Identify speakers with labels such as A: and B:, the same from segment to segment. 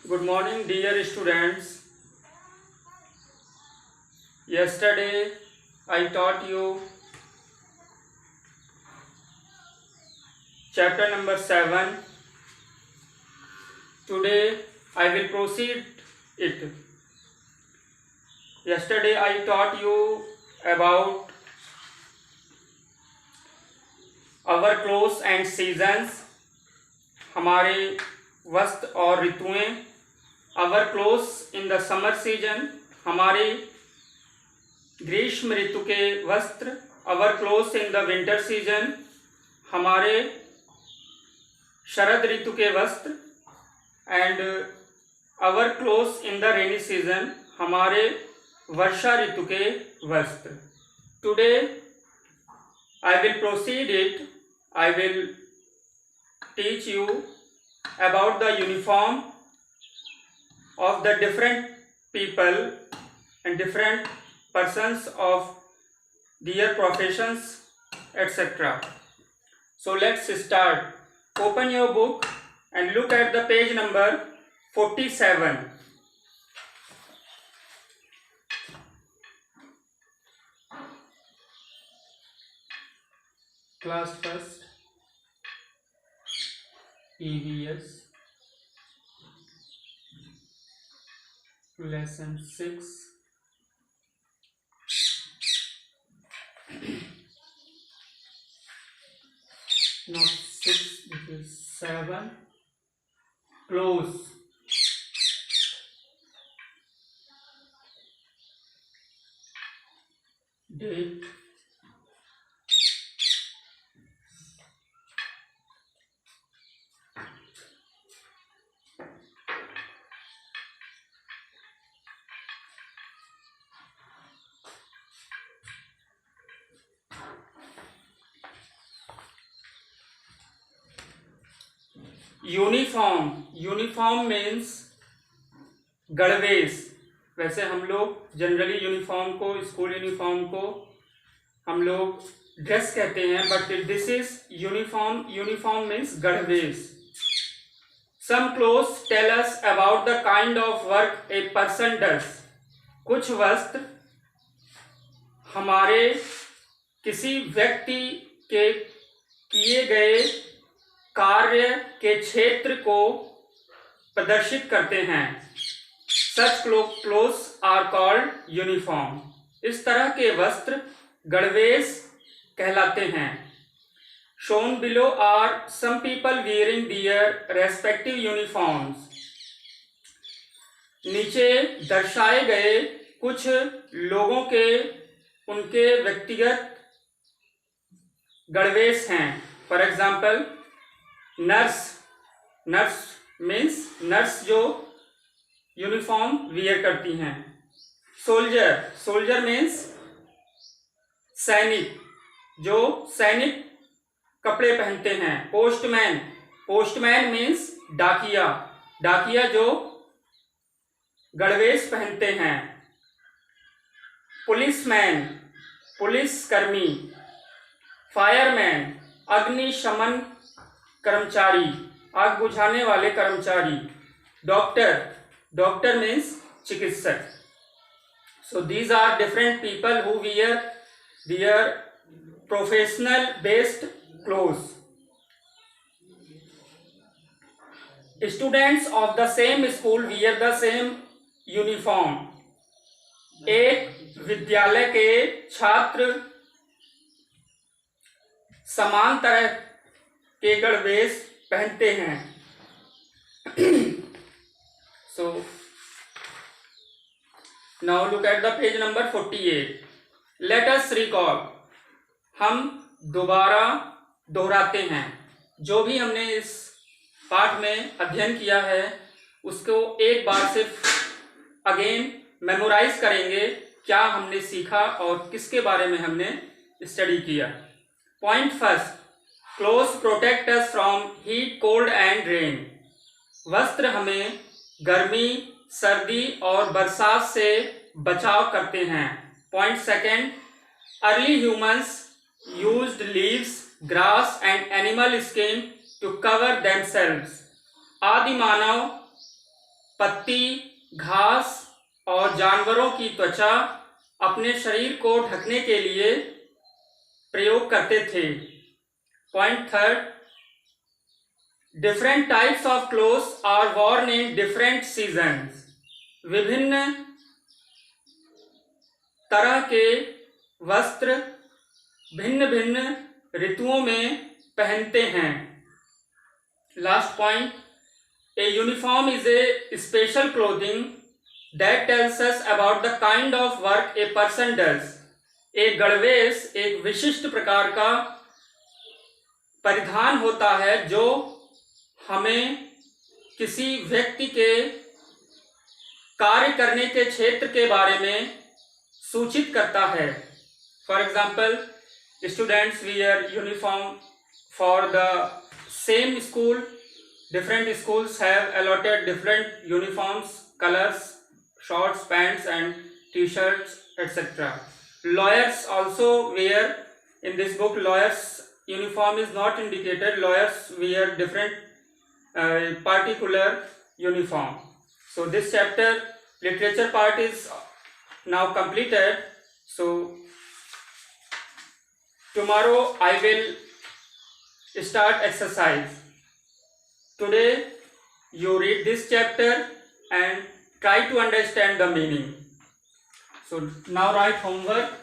A: Good morning, dear students. Yesterday I taught you chapter number 7. Today I will proceed it. Yesterday I taught you about our clothes and seasons, हमारे वस्त्र और ऋतुएं. Our clothes in the summer season, हमारे ग्रीष्म ऋतु के वस्त्र. Our clothes in the winter season, हमारे शरद ऋतु के वस्त्र. And our clothes in the rainy season, हमारे वर्षा ऋतु के वस्त्र. Today I will proceed it. I will teach you about the uniform of the different people and different persons of their professions, etc. So let's start. Open your book and look at the page number 47. Class first, EVS, lesson 6. Not 6, it is 7. Close. Date. Uniform means गणवेश. वैसे हम लोग generally uniform को, school uniform को हम लोग dress कहते हैं, but this is uniform means गणवेश. Some clothes tell us about the kind of work a person does. कुछ वस्त्र हमारे किसी व्यक्ति के किए गए कार्य के क्षेत्र को प्रदर्शित करते हैं. Such clothes are called uniform. इस तरह के वस्त्र गणवेश कहलाते हैं. Shown below are some people wearing their respective uniforms. नीचे दर्शाए गए कुछ लोगों के उनके व्यक्तिगत गणवेश हैं. फॉर एग्जाम्पल, नर्स मीन्स जो यूनिफॉर्म वियर करती हैं. सोल्जर मीन्स सैनिक, जो सैनिक कपड़े पहनते हैं. पोस्टमैन मीन्स डाकिया जो गणवेश पहनते हैं. पुलिसकर्मी. फायरमैन, अग्निशमन कर्मचारी, आग बुझाने वाले कर्मचारी. डॉक्टर मीन्स चिकित्सक. So these are different people who wear their professional based clothes. Students of the same school wear the same uniform. एक विद्यालय के छात्र समान तरह के गणवेश पहनते हैं. So now look at the page number 48. Let us recall. हम दोबारा दोहराते हैं. जो भी हमने इस पाठ में अध्ययन किया है उसको एक बार सिर्फ अगेन मेमोराइज करेंगे. क्या हमने सीखा और किसके बारे में हमने स्टडी किया. Point first, clothes protect us from heat, cold and rain. वस्त्र हमें गर्मी, सर्दी और बरसात से बचाव करते हैं. Point second, early humans used leaves, grass and animal skin to cover themselves. आदि मानव पत्ती, घास और जानवरों की त्वचा अपने शरीर को ढकने के लिए प्रयोग करते थे। Point third, different types of clothes are worn in different seasons. विभिन्न तरह के वस्त्र भिन्न भिन्न ऋतुओं में पहनते हैं। Last point, a uniform is a special clothing that tells us about the kind of work a person does. एक गणवेश एक विशिष्ट प्रकार का परिधान होता है जो हमें किसी व्यक्ति के कार्य करने के क्षेत्र के बारे में सूचित करता है। For example, students wear uniform for the same school. Different schools have allotted different uniforms, colors, shorts, pants and t-shirts, etc. Lawyers also wear, in this book lawyers uniform is not indicated. Lawyers wear different particular uniform. So this chapter literature part is now completed. So tomorrow I will start exercise. Today you read this chapter and try to understand the meaning. So now write homework.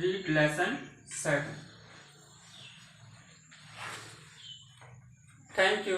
A: Read lesson 7. Thank you.